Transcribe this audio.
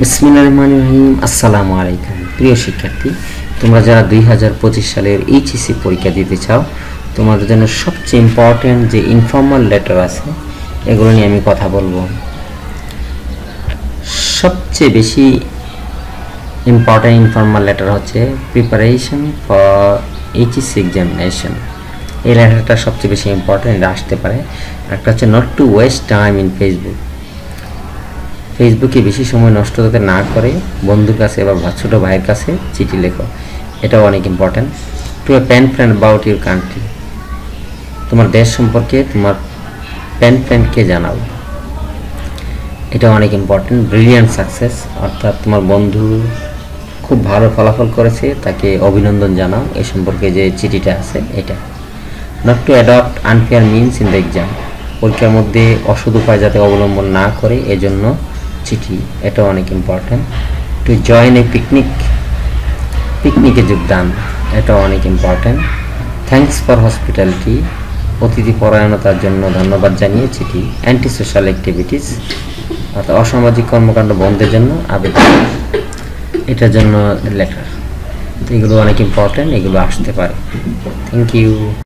বিসমিল্লাহির রহমানির রহিম। আসসালামু আলাইকুম প্রিয় শিক্ষার্থী, তোমরা যারা 2025 সালের এইচএসসি পরীক্ষা দিতে চাও, তোমাদের জন্য সবচেয়ে ইম্পর্টেন্ট যে ইনফর্মাল লেটার আছে এগুলো নিয়ে আমি কথা বলবো। সবচেয়ে বেশি ইম্পর্টেন্ট ইনফর্মাল লেটার হচ্ছে প্রিপারেশন ফর এইচএসসি এক্সামিনেশন। এই লেটারটা সবচেয়ে বেশি ইম্পর্টেন্ট, এটা আসতে পারে। একটা হচ্ছে not to waste time in ফেসবুকে বেশি সময় নষ্ট যাতে না করে বন্ধুর কাছে বা ছোটো ভাইয়ের কাছে চিঠি লেখো, এটাও অনেক important. To a pen friend about your country, তোমার দেশ সম্পর্কে তোমার পেন ফ্রেন্ডকে জানাও, এটাও অনেক ইম্পর্টেন্ট। ব্রিলিয়ান্ট সাকসেস, অর্থাৎ তোমার বন্ধু খুব ভালো ফলাফল করেছে, তাকে অভিনন্দন জানাও, এই সম্পর্কে যে চিঠিটা আছে এটা। Not to adopt unfair means in the exam, পরীক্ষার মধ্যে অসৎ উপায় যাতে অবলম্বন না করে এজন্য চিঠি, এটাও অনেক ইম্পর্টেন্ট। টু জয়েন এ পিকনিকে যোগদান, এটাও অনেক ইম্পর্টেন্ট। থ্যাঙ্কস ফর হসপিটালিটি, অতিথি পরায়ণতার জন্য ধন্যবাদ জানিয়ে চিঠি। অ্যান্টি সোশ্যাল অ্যাক্টিভিটিস, অর্থাৎ অসামাজিক কর্মকাণ্ড বন্ধের জন্য আবেদন, এটার জন্য লেটার। এগুলো অনেক ইম্পর্টেন্ট, এগুলো আসতে পারে। Thank you.